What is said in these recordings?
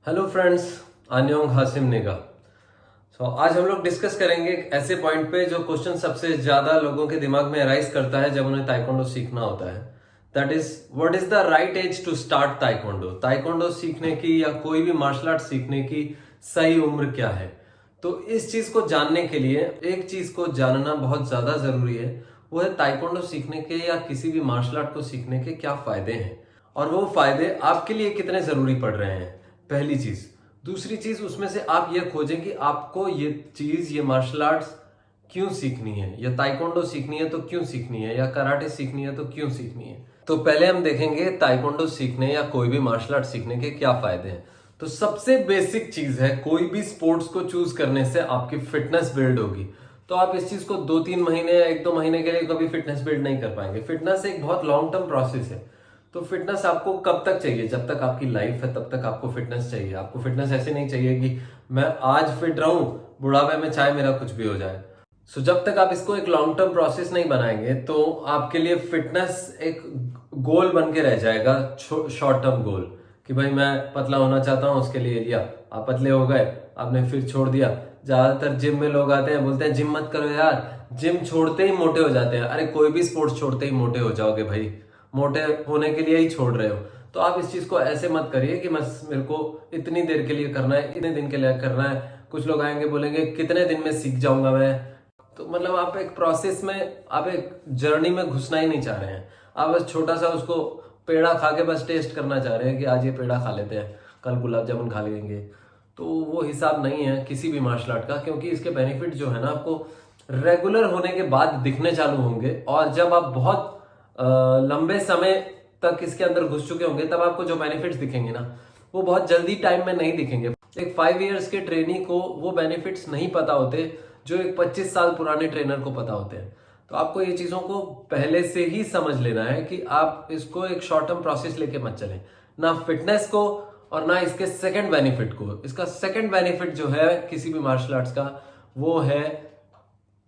Hello friends, आन्योंग हासिम नेगा। आज हम लोग डिस्कस करेंगे एक ऐसे पॉइंट पे जो क्वेश्चन सबसे ज्यादा लोगों के दिमाग में अराइज करता है जब उन्हें ताइक्वांडो सीखना होता है। That is, what is the right age to start taekwondo. Taekwondo सीखने की या कोई भी मार्शल आर्ट सीखने की सही उम्र क्या है। तो इस चीज को जानने के लिए एक चीज को जानना बहुत ज्यादा जरूरी है, वो है ताइक्वांडो सीखने के या किसी भी मार्शल आर्ट को सीखने के क्या फायदे हैं और वो फायदे आपके लिए कितने जरूरी पड़ रहे हैं। पहली चीज। दूसरी चीज, उसमें से आप ये खोजें कि आपको ये चीज, ये मार्शल आर्ट्स क्यों सीखनी है, या ताइक्वांडो सीखनी है तो क्यों सीखनी है, या कराटे सीखनी है तो क्यों सीखनी है। तो पहले हम देखेंगे ताइक्वांडो सीखने या कोई भी मार्शल आर्ट सीखने के क्या फायदे हैं। तो सबसे बेसिक चीज है, कोई भी स्पोर्ट्स को चूज करने से आपकी फिटनेस बिल्ड होगी। तो आप इस चीज को 2-3 महीने या 1-2 महीने के लिए कभी फिटनेस बिल्ड नहीं कर पाएंगे। फिटनेस एक बहुत लॉन्ग टर्म प्रोसेस है। तो फिटनेस आपको कब तक चाहिए? जब तक आपकी लाइफ है तब तक आपको फिटनेस चाहिए। आपको फिटनेस ऐसे नहीं चाहिए कि मैं आज फिट रहूं, बुढ़ापे में चाहे मेरा कुछ भी हो जाए। जब तक आप इसको एक लॉन्ग टर्म प्रोसेस नहीं बनाएंगे तो आपके लिए फिटनेस एक गोल बन के रह जाएगा, शॉर्ट टर्म गोल, कि भाई मैं पतला होना चाहता हूं, उसके लिए लिया, आप पतले हो गए, आपने फिर छोड़ दिया। ज्यादातर जिम में लोग आते हैं, बोलते हैं जिम मत करो यार, जिम छोड़ते ही मोटे हो जाते हैं। अरे कोई भी स्पोर्ट्स छोड़ते ही मोटे हो जाओगे भाई, मोटे होने के लिए ही छोड़ रहे हो। तो आप इस चीज को ऐसे मत करिए कि बस मेरे को इतनी देर के लिए करना है, इतने दिन के लिए करना है। कुछ लोग आएंगे बोलेंगे कितने दिन में सीख जाऊंगा मैं। तो मतलब आप एक प्रोसेस में, आप एक जर्नी में घुसना ही नहीं चाह रहे हैं। आप बस छोटा सा उसको पेड़ा खा के बस टेस्ट करना चाह रहे हैं कि आज ये पेड़ा खा लेते हैं, कल गुलाब जामुन खा लेंगे। तो वो हिसाब नहीं है किसी भी मार्शल आर्ट का, क्योंकि इसके बेनिफिट जो है ना, आपको रेगुलर होने के बाद दिखने चालू होंगे। और जब आप बहुत लंबे समय तक इसके अंदर घुस चुके होंगे तब आपको जो बेनिफिट्स दिखेंगे ना, वो बहुत जल्दी टाइम में नहीं दिखेंगे। एक 5 इयर्स के ट्रेनी को वो बेनिफिट्स नहीं पता होते जो एक 25 साल पुराने ट्रेनर को पता होते हैं। तो आपको ये चीजों को पहले से ही समझ लेना है कि आप इसको एक शॉर्ट टर्म प्रोसेस लेके मत चलें, ना फिटनेस को और ना इसके सेकंड बेनिफिट को। इसका सेकंड बेनिफिट जो है किसी भी मार्शल आर्ट्स का, वो है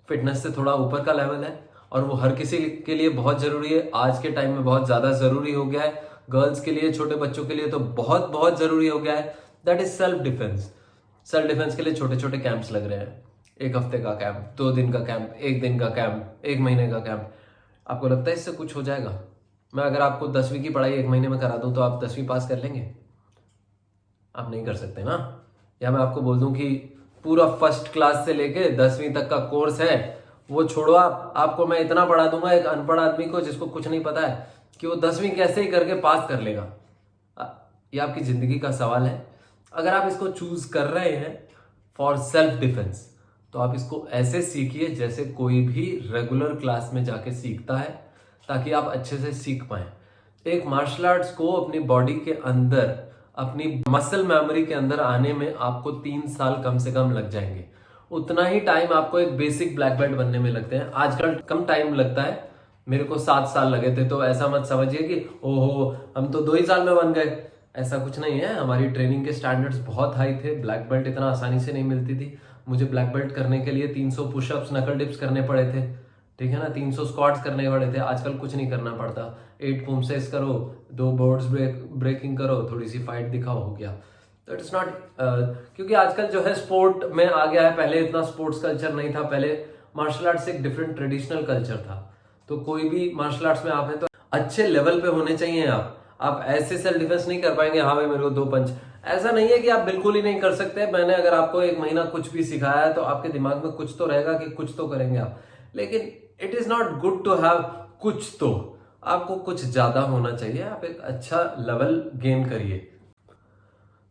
फिटनेस से थोड़ा ऊपर का लेवल है, और वो हर किसी के लिए बहुत जरूरी है। आज के टाइम में बहुत ज्यादा जरूरी हो गया है, गर्ल्स के लिए, छोटे बच्चों के लिए तो बहुत बहुत जरूरी हो गया है। That is self defence. Self defence के लिए छोटे छोटे कैंप्स लग रहे हैं, 1 हफ्ते का कैंप, 2 दिन का कैंप, 1 दिन का कैंप, 1 महीने का कैंप। आपको लगता है इससे कुछ हो जाएगा? मैं अगर आपको 10वीं की पढ़ाई 1 महीने में करा दूं तो आप 10वीं पास कर लेंगे? आप नहीं कर सकते ना। या मैं आपको बोल दूं कि पूरा फर्स्ट क्लास से लेके 10वीं तक का कोर्स है, वो छोड़ो, आपको मैं इतना पढ़ा दूंगा एक अनपढ़ आदमी को जिसको कुछ नहीं पता है कि वो 10वीं कैसे ही करके पास कर लेगा। ये आपकी जिंदगी का सवाल है। अगर आप इसको चूज कर रहे हैं फॉर सेल्फ डिफेंस, तो आप इसको ऐसे सीखिए जैसे कोई भी रेगुलर क्लास में जाके सीखता है, ताकि आप अच्छे से सीख पाए। एक मार्शल आर्ट्स को अपनी बॉडी के अंदर, अपनी मसल मेमोरी के अंदर आने में आपको 3 साल कम से कम लग जाएंगे। उतना ही टाइम आपको एक बेसिक ब्लैक बेल्ट बनने में लगते हैं। आजकल कम टाइम लगता है, मेरे को 7 साल लगे थे। तो ऐसा मत समझिए कि ओहो हम तो 2 ही साल में बन गए। ऐसा कुछ नहीं है। हमारी ट्रेनिंग के स्टैंडर्ड्स बहुत हाई थे। ब्लैक बेल्ट इतना आसानी से नहीं मिलती थी। मुझे ब्लैक बेल्ट करने के लिए 300 पुशअप्स, नकल डिप्स करने पड़े थे, ठीक है ना, 300 स्क्वाट्स करने पड़े थे। आजकल कुछ नहीं करना पड़ता। 8 पुमसेस करो, 2 बोर्ड्स ब्रेकिंग करो, थोड़ी सी फाइट दिखाओ, हो गया। तो इट्स नॉट, क्योंकि आजकल जो है स्पोर्ट में आ गया है। पहले इतना स्पोर्ट्स कल्चर नहीं था। पहले मार्शल आर्ट्स एक डिफरेंट ट्रेडिशनल कल्चर था। तो कोई भी मार्शल आर्ट्स में आप हैं तो अच्छे लेवल पे होने चाहिए। आप ऐसे सेल्फ डिफेंस नहीं कर पाएंगे, हाँ भाई मेरे को 2 पंच। ऐसा नहीं है कि आप बिल्कुल ही नहीं कर सकते। मैंने अगर आपको 1 महीना कुछ भी सिखाया है तो आपके दिमाग में कुछ तो रहेगा कि कुछ तो करेंगे आप। लेकिन it is not good to have कुछ तो, आपको कुछ ज्यादा होना चाहिए। आप एक अच्छा लेवल गेन करिए।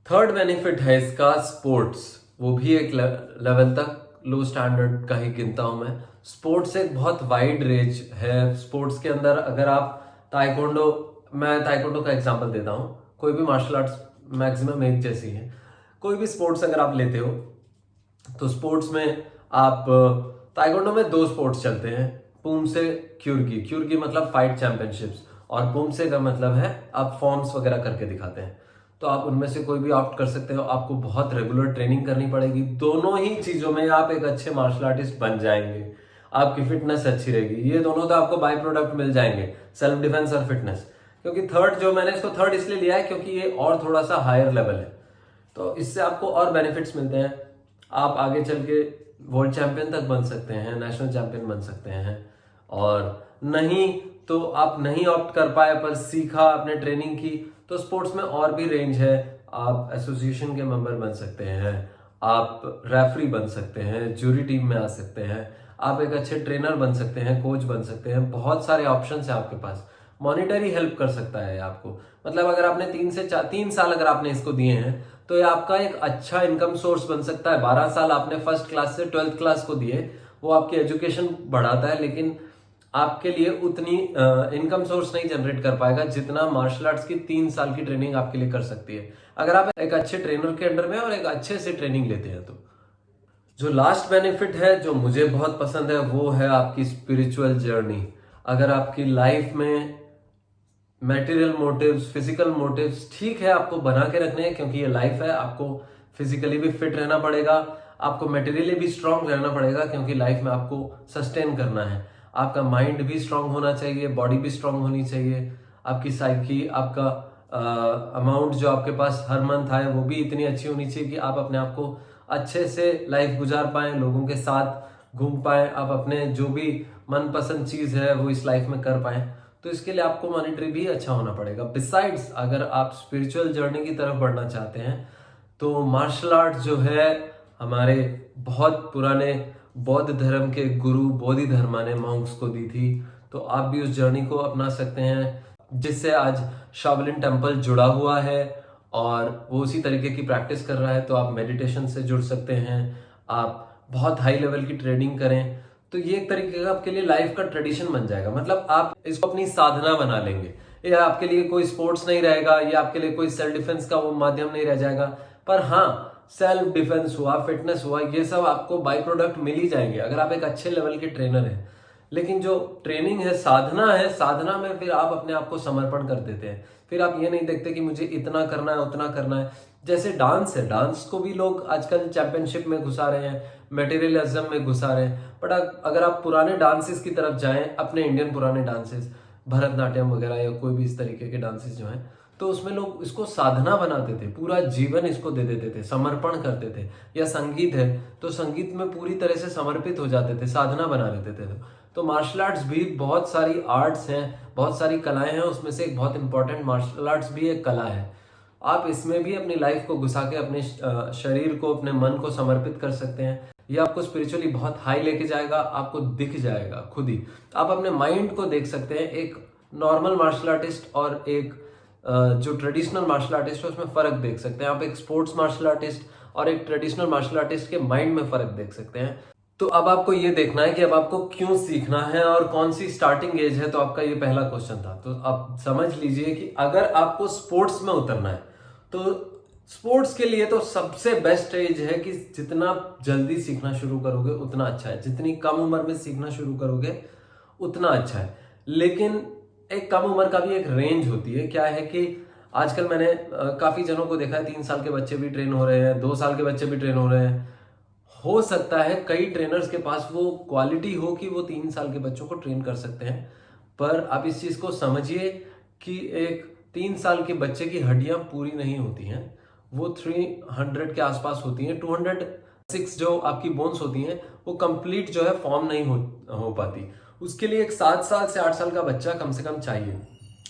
थर्ड बेनिफिट है इसका स्पोर्ट्स, वो भी एक लेवल तक लो स्टैंडर्ड का ही गिनता हूं मैं। स्पोर्ट्स एक बहुत वाइड रेंज है। स्पोर्ट्स के अंदर अगर आप ताइक्वांडो, मैं ताइक्वांडो का एग्जांपल देता हूं, कोई भी मार्शल आर्ट्स मैक्सिमम एक जैसी है। कोई भी स्पोर्ट्स अगर आप लेते हो तो स्पोर्ट्स में आप, ताइक्वांडो में 2 स्पोर्ट्स चलते हैं, पुमसे क्यूर्गी। क्यूर्गी मतलब फाइट चैंपियनशिप्स, और पुमसे का मतलब है आप फॉर्म्स वगैरह करके दिखाते हैं। तो आप उनमें से कोई भी ऑप्ट कर सकते हो। आपको बहुत रेगुलर ट्रेनिंग करनी पड़ेगी। दोनों ही चीजों में आप एक अच्छे मार्शल आर्टिस्ट बन जाएंगे। आपकी फिटनेस अच्छी रहेगी। ये दोनों तो आपको बाय प्रोडक्ट मिल जाएंगे, सेल्फ डिफेंस और फिटनेस। क्योंकि थर्ड जो, मैंने इसको थर्ड इसलिए लिया है क्योंकि ये और थोड़ा सा हायर लेवल है। तो इससे आपको और बेनिफिट्स मिलते हैं। आप आगे चल के वर्ल्ड चैंपियन तक बन सकते हैं, नेशनल चैंपियन बन सकते हैं। और नहीं तो आप नहीं ऑप्ट कर पाए पर सीखा, आपने ट्रेनिंग की, तो स्पोर्ट्स में और भी रेंज है। आप एसोसिएशन के मेंबर बन सकते हैं, आप रेफरी बन सकते हैं, जूरी टीम में आ सकते हैं, आप एक अच्छे ट्रेनर बन सकते हैं, कोच बन सकते हैं। बहुत सारे ऑप्शंस हैं आपके पास। मॉनिटरी हेल्प कर सकता है आपको, मतलब अगर आपने 3 साल अगर आपने इसको दिए हैं तो ये आपका एक अच्छा इनकम सोर्स बन सकता है। 12 साल आपने फर्स्ट क्लास से 12th क्लास को दिए, वो आपकी एजुकेशन बढ़ाता है, लेकिन आपके लिए उतनी इनकम सोर्स नहीं जनरेट कर पाएगा जितना मार्शल आर्ट्स की 3 साल की ट्रेनिंग आपके लिए कर सकती है, अगर आप एक अच्छे ट्रेनर के अंडर में और एक अच्छे से ट्रेनिंग लेते हैं तो। जो लास्ट बेनिफिट है जो मुझे बहुत पसंद है वो है आपकी स्पिरिचुअल जर्नी। अगर आपकी लाइफ में मटेरियल मोटिव्स, फिजिकल मोटिव्स ठीक है, आपको बना के रखने हैं क्योंकि ये लाइफ है, आपको फिजिकली भी फिट रहना पड़ेगा, आपको मेटेरियली भी स्ट्रांग रहना पड़ेगा क्योंकि लाइफ में आपको सस्टेन करना है। आपका माइंड भी स्ट्रांग होना चाहिए, बॉडी भी स्ट्रांग होनी चाहिए, आपकी साइकी, आपका अमाउंट जो आपके पास हर मंथ आए वो भी इतनी अच्छी होनी चाहिए कि आप अपने आप को अच्छे से लाइफ गुजार पाएं, लोगों के साथ घूम पाएं, आप अपने जो भी मनपसंद चीज है वो इस लाइफ में कर पाएं। तो इसके लिए आपको मॉनिटरी भी अच्छा होना पड़ेगा। बिसाइड्स अगर आप स्पिरिचुअल जर्नी की तरफ बढ़ना चाहते हैं तो मार्शल आर्ट जो है हमारे बहुत पुराने बौद्ध धर्म के गुरु बोधिधर्मा ने मॉन्क्स को दी थी, तो आप भी उस जर्नी को अपना सकते हैं जिससे आज शाओलिन टेम्पल जुड़ा हुआ है और वो उसी तरीके की प्रैक्टिस कर रहा है। तो आप मेडिटेशन से जुड़ सकते हैं, आप बहुत हाई लेवल की ट्रेनिंग करें, तो ये एक तरीके का आपके लिए लाइफ का ट्रेडिशन बन जाएगा। मतलब आप इसको अपनी साधना बना लेंगे। ये आपके लिए कोई स्पोर्ट्स नहीं रहेगा, ये आपके लिए कोई सेल्फ डिफेंस का वो माध्यम नहीं रह जाएगा, पर हाँ सेल्फ डिफेंस हुआ, फिटनेस हुआ, ये सब आपको बाई प्रोडक्ट मिल ही जाएंगे अगर आप एक अच्छे लेवल के ट्रेनर हैं। लेकिन जो ट्रेनिंग है, साधना है, साधना में फिर आप अपने आप को समर्पण कर देते हैं। फिर आप ये नहीं देखते कि मुझे इतना करना है उतना करना है। जैसे डांस है, डांस को भी लोग आजकल चैंपियनशिप में घुसा रहे हैं, मटेरियलिज्म में घुसा रहे हैं, बट अगर आप पुराने डांसेस की तरफ जाएं, अपने इंडियन पुराने डांसेस, भरतनाट्यम वगैरह या कोई भी इस तरीके के डांसेस जो हैं, तो उसमें लोग इसको साधना बनाते थे, पूरा जीवन इसको दे देते थे, समर्पण करते थे। या संगीत है तो संगीत में पूरी तरह से समर्पित हो जाते थे, साधना बना लेते थे। तो मार्शल आर्ट्स भी बहुत सारी आर्ट्स हैं, बहुत सारी कलाएं हैं, उसमें से एक बहुत इंपॉर्टेंट मार्शल आर्ट्स भी एक कला है। आप इसमें भी अपनी लाइफ को घुसा के अपने शरीर को, अपने मन को समर्पित कर सकते हैं। ये आपको स्पिरिचुअली बहुत हाई लेके जाएगा, आपको दिख जाएगा खुद ही। आप अपने माइंड को देख सकते हैं। एक नॉर्मल मार्शल आर्टिस्ट और एक जो ट्रेडिशनल मार्शल आर्टिस्ट है उसमें फर्क देख सकते हैं। आप एक स्पोर्ट्स मार्शल आर्टिस्ट और एक ट्रेडिशनल मार्शल आर्टिस्ट के माइंड में फर्क देख सकते हैं। तो अब आपको ये देखना है कि अब आपको क्यों सीखना है और कौन सी स्टार्टिंग एज है। तो आपका ये पहला क्वेश्चन था। तो आप समझ लीजिए कि अगर आपको स्पोर्ट्स में उतरना है तो स्पोर्ट्स के लिए तो सबसे बेस्ट एज है कि जितना जल्दी सीखना शुरू करोगे उतना अच्छा है, जितनी कम उम्र में सीखना शुरू करोगे उतना अच्छा है। लेकिन एक कम उम्र का भी एक रेंज होती है। क्या है कि आजकल मैंने काफी जनों को देखा है, 3 साल के बच्चे भी ट्रेन हो रहे हैं, 2 साल के बच्चे भी ट्रेन हो रहे हैं। हो सकता है कई ट्रेनर्स के पास वो क्वालिटी हो कि वो 3 साल के बच्चों को ट्रेन कर सकते हैं, पर आप इस चीज को समझिए कि एक 3 साल के बच्चे की हड्डियां पूरी नहीं होती हैं, वो 300 के आसपास होती हैं। 206 जो आपकी बोन्स होती हैं वो कंप्लीट जो है फॉर्म नहीं हो पाती। उसके लिए एक 7 साल से 8 साल का बच्चा कम से कम चाहिए।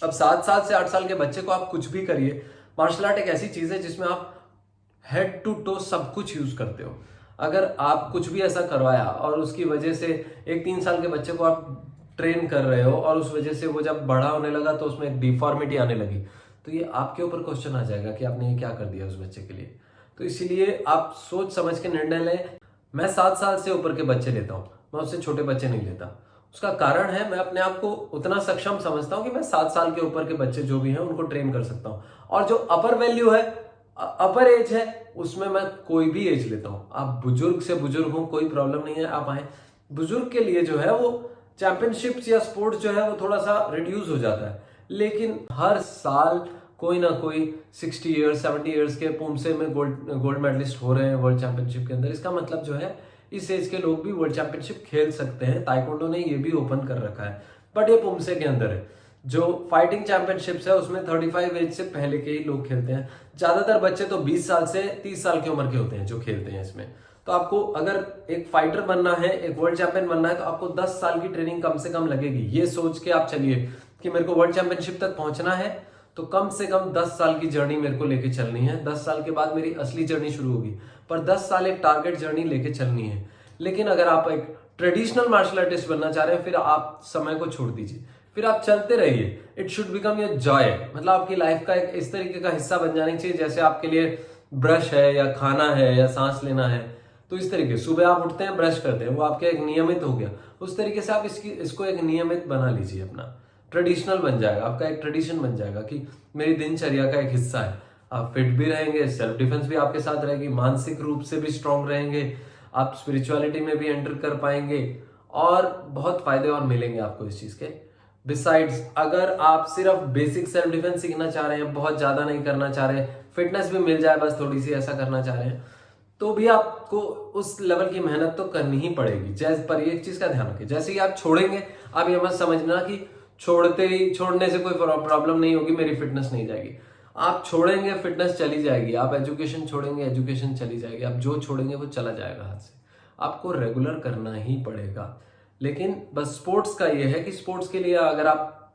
अब 7 साल से 8 साल के बच्चे को आप कुछ भी करिए। मार्शल आर्ट एक ऐसी चीज है जिसमें आप हेड टू टो सब कुछ यूज करते हो। अगर आप कुछ भी ऐसा करवाया और उसकी वजह से एक 3 साल के बच्चे को आप ट्रेन कर रहे हो और उस वजह से वो जब बड़ा होने लगा तो उसमें एक डिफॉर्मिटी आने लगी, तो ये आपके ऊपर क्वेश्चन आ जाएगा कि आपने ये क्या कर दिया उस बच्चे के लिए। तो इसीलिए आप सोच समझ के निर्णय लें। मैं 7 साल से ऊपर के बच्चे लेता हूँ, मैं उससे छोटे बच्चे नहीं लेता। उसका कारण है मैं अपने आप को उतना सक्षम समझता हूँ कि मैं 7 साल के ऊपर के बच्चे जो भी हैं उनको ट्रेन कर सकता हूँ। और जो अपर वैल्यू है, अपर एज है, उसमें मैं कोई भी एज लेता हूँ। आप बुजुर्ग से बुजुर्ग हो कोई प्रॉब्लम नहीं है, आप आए। बुजुर्ग के लिए जो है वो चैंपियनशिप्स या स्पोर्ट्स जो है वो थोड़ा सा रिड्यूस हो जाता है, लेकिन हर साल कोई ना कोई 60 ईयर्स 70 ईयर्स के पुमसे में गोल्ड मेडलिस्ट हो रहे हैं वर्ल्ड चैंपियनशिप के अंदर। इसका मतलब जो है इस एज के लोग भी वर्ल्ड चैंपियनशिप खेल सकते हैं। ताइक्वांडो ने ये भी ओपन कर रखा है, बट ये पुमसे के अंदर है। जो फाइटिंग चैंपियनशिप्स है उसमें 35 एज से पहले के ही लोग खेलते हैं। ज्यादातर बच्चे तो 20 साल से 30 साल की उम्र के होते हैं जो खेलते हैं इसमें। तो आपको अगर एक फाइटर बनना है, एक वर्ल्ड चैंपियन बनना है, तो आपको 10 साल की ट्रेनिंग कम से कम लगेगी। ये सोच के आप चलिए कि मेरे को वर्ल्ड चैंपियनशिप तक पहुंचना है तो कम से कम 10 साल की जर्नी मेरे को लेके चलनी है। 10 साल के बाद मेरी असली जर्नी शुरू होगी, पर 10 साल एक टारगेट जर्नी लेके चलनी है। लेकिन अगर आप एक ट्रेडिशनल मार्शल आर्टिस्ट बनना चाह रहे हैं, फिर आप समय को छोड़ दीजिए, फिर आप चलते रहिए। It should become your Joy, मतलब आपकी लाइफ का एक इस तरीके का हिस्सा बन जाना चाहिए जैसे आपके लिए ब्रश है या खाना है या सांस लेना है। तो इस तरीके सुबह आप उठते हैं, ब्रश करते हैं, वो आपके एक नियमित हो गया। उस तरीके से आप इसको एक नियमित बना लीजिए, अपना ट्रेडिशनल बन जाएगा, आपका एक ट्रेडिशन बन जाएगा कि मेरी दिनचर्या का एक हिस्सा है। आप फिट भी रहेंगे, सेल्फ डिफेंस भी आपके साथ रहेगी, मानसिक रूप से भी स्ट्रांग रहेंगे, आप स्पिरिचुअलिटी में भी एंटर कर पाएंगे और बहुत फायदे और मिलेंगे आपको इस चीज के। बिसाइड्स, अगर आप सिर्फ बेसिक सेल्फ डिफेंस सीखना चाह रहे हैं, बहुत ज्यादा नहीं करना चाह रहे, फिटनेस भी मिल जाए बस थोड़ी सी, ऐसा करना चाह रहे हैं, तो भी आपको उस लेवल की मेहनत तो करनी ही पड़ेगी। जैसे पर एक चीज का ध्यान रखिए, जैसे ही आप छोड़ेंगे, आप ये मत समझना कि छोड़ने से कोई प्रॉब्लम नहीं होगी, मेरी फिटनेस नहीं जाएगी। आप छोड़ेंगे, फिटनेस चली जाएगी। आप एजुकेशन छोड़ेंगे, एजुकेशन चली जाएगी। आप जो छोड़ेंगे वो चला जाएगा हाथ से। आपको रेगुलर करना ही पड़ेगा। लेकिन बस स्पोर्ट्स का ये है कि स्पोर्ट्स के लिए अगर आप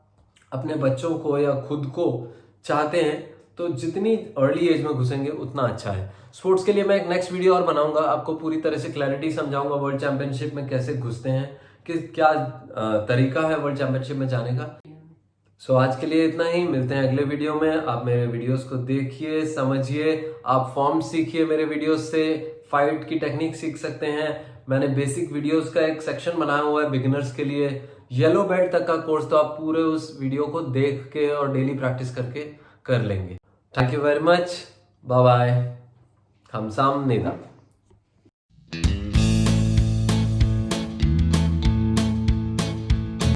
अपने बच्चों को या खुद को चाहते हैं तो जितनी अर्ली एज में घुसेंगे उतना अच्छा है। स्पोर्ट्स के लिए मैं एक नेक्स्ट वीडियो और बनाऊंगा, आपको पूरी तरह से क्लैरिटी समझाऊंगा वर्ल्ड चैंपियनशिप में कैसे घुसते हैं, कि क्या तरीका है वर्ल्ड चैंपियनशिप में जाने का। सो आज के लिए इतना ही, मिलते हैं अगले वीडियो में। आप मेरे वीडियोस को देखिए, समझिए, आप फॉर्म सीखिए मेरे वीडियोस से, फाइट की टेक्निक सीख सकते हैं। मैंने बेसिक वीडियोस का एक सेक्शन बनाया हुआ है बिगिनर्स के लिए, येलो बेल्ट तक का कोर्स, तो आप पूरे उस वीडियो को देख के और डेली प्रैक्टिस करके कर लेंगे। Thank you very much, bye bye, 감사합니다।